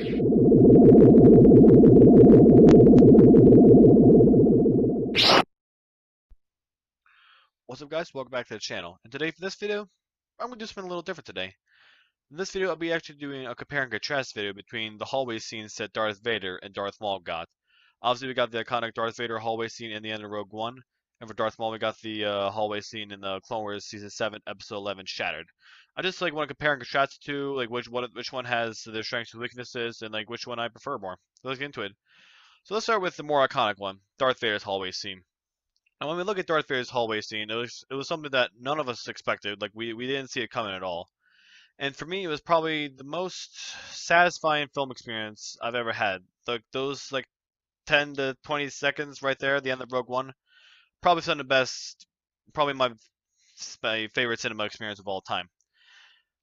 What's up guys, welcome back to the channel. And today for this video, I'm going to do something a little different today. In this video, I'll be actually doing a compare and contrast video between the hallway scenes that Darth Vader and Darth Maul got. Obviously we got the iconic Darth Vader hallway scene in the end of Rogue One, and for Darth Maul we got the hallway scene in the Clone Wars Season 7, Episode 11, Shattered. I just want to compare and contrast the two, which one has their strengths and weaknesses, and which one I prefer more. So let's get into it. So let's start with the more iconic one, Darth Vader's hallway scene. And when we look at Darth Vader's hallway scene, it was something that none of us expected. We didn't see it coming at all. And for me, it was probably the most satisfying film experience I've ever had. Those 10 to 20 seconds right there at the end of Rogue One, probably some of the best, probably my favorite cinema experience of all time.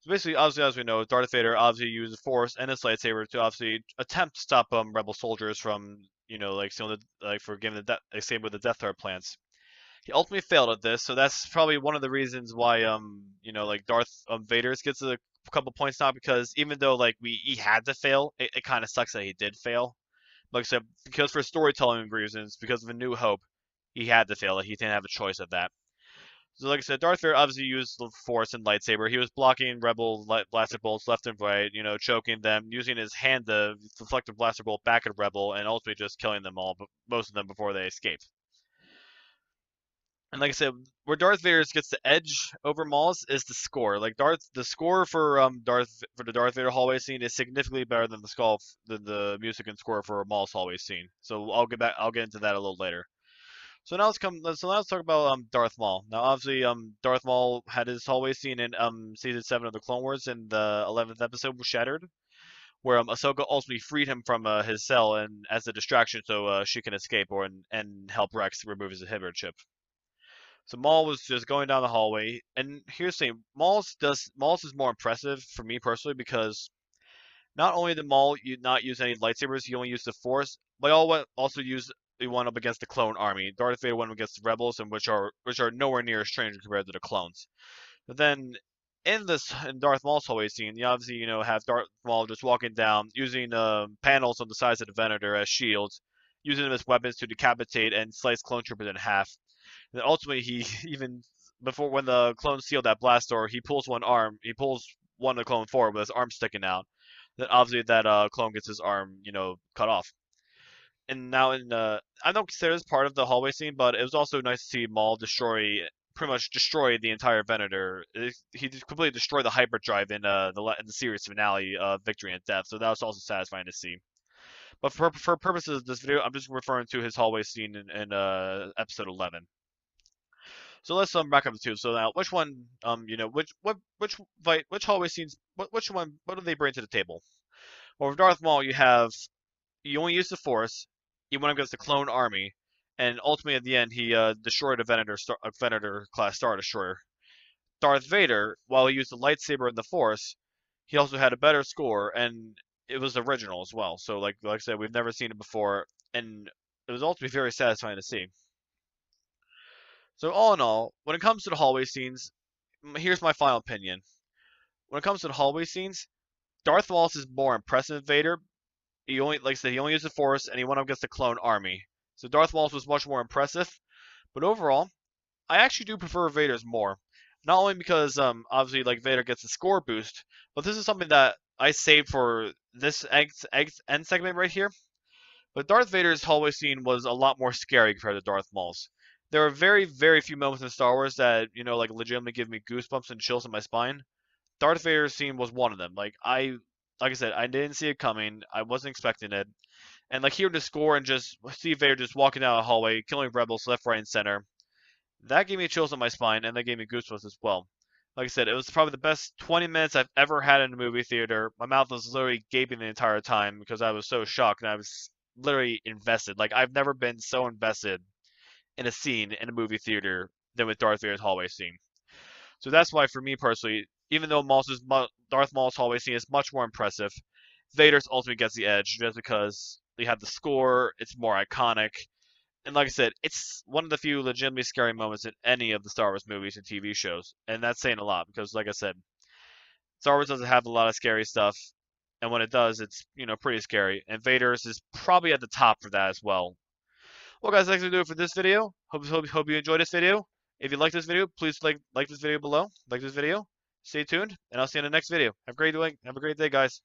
So basically, obviously, as we know, Darth Vader obviously used the Force and his lightsaber to obviously attempt to stop Rebel soldiers from, for giving the same with the Death Star plants. He ultimately failed at this, so that's probably one of the reasons why Darth Vader gets a couple points now, because even though he had to fail, it kind of sucks that he did fail. Like I said, because for storytelling reasons, because of A New Hope, he had to fail. He didn't have a choice of that. So like I said, Darth Vader obviously used the Force and lightsaber. He was blocking Rebel blaster bolts left and right, choking them, using his hand to deflect a blaster bolt back at Rebel, and ultimately just killing them all, most of them before they escaped. And like I said, where Darth Vader gets the edge over Maul's is the score. The score for the Darth Vader hallway scene is significantly better than the music and score for Maul's hallway scene. So I'll get into that a little later. So now let's talk about Darth Maul. Now obviously Darth Maul had his hallway scene in season 7 of the Clone Wars, in the 11th episode was Shattered, where Ahsoka ultimately freed him from his cell and as a distraction so she can escape and help Rex remove his inhibitor chip. So Maul was just going down the hallway, and here's the thing: Maul's is more impressive for me personally, because not only did Maul not use any lightsabers, he only used the Force, but he went up against the clone army. Darth Vader went up against the rebels, and which are nowhere near as strange compared to the clones. But then in Darth Maul's hallway scene, you obviously have Darth Maul just walking down using panels on the sides of the Venator as shields, using them as weapons to decapitate and slice clone troopers in half. And then ultimately, he even before when the clone sealed that blast door, he pulls one of the clone forward with his arm sticking out. Then obviously that clone gets his arm, cut off. And now I don't consider this part of the hallway scene, but it was also nice to see Maul pretty much destroy the entire Venator. He completely destroyed the hyperdrive in the series finale, Victory and Death. So that was also satisfying to see. But for purposes of this video, I'm just referring to his hallway scene in episode 11. So let's back up the two. So now, which one, which hallway scenes, which one, what do they bring to the table? Well, with Darth Maul, you only use the Force, he went against the clone army, and ultimately at the end he destroyed a Venator class Star Destroyer. Darth Vader, while he used the lightsaber and the Force, he also had a better score, and it was original as well. So like I said, we've never seen it before, and it was ultimately very satisfying to see. So all in all, when it comes to the hallway scenes, here's my final opinion. When it comes to the hallway scenes, Darth Maul is more impressive than Vader. He only, like I said, he only used the Force, and he went up against the clone army. So Darth Maul's was much more impressive. But overall, I actually do prefer Vader's more. Not only because obviously Vader gets a score boost, but this is something that I saved for this end segment right here. But Darth Vader's hallway scene was a lot more scary compared to Darth Maul's. There are very, very few moments in Star Wars that, legitimately give me goosebumps and chills in my spine. Darth Vader's scene was one of them. Like I said, I didn't see it coming. I wasn't expecting it. And hearing the score and just see Vader just walking down a hallway, killing rebels left, right, and center, that gave me chills on my spine, and that gave me goosebumps as well. Like I said, it was probably the best 20 minutes I've ever had in a movie theater. My mouth was literally gaping the entire time because I was so shocked, and I was literally invested. I've never been so invested in a scene in a movie theater than with Darth Vader's hallway scene. So that's why, for me personally, even though Darth Maul's hallway scene is much more impressive, Vader's ultimately gets the edge just because they have the score, it's more iconic, and like I said, it's one of the few legitimately scary moments in any of the Star Wars movies and TV shows, and that's saying a lot because, like I said, Star Wars doesn't have a lot of scary stuff. and when it does, it's pretty scary. And Vader's is probably at the top for that as well. Well, guys, that's gonna do it for this video. Hope you enjoyed this video. If you like this video, please like this video below. Like this video. Stay tuned, and I'll see you in the next video. Have a great day, guys.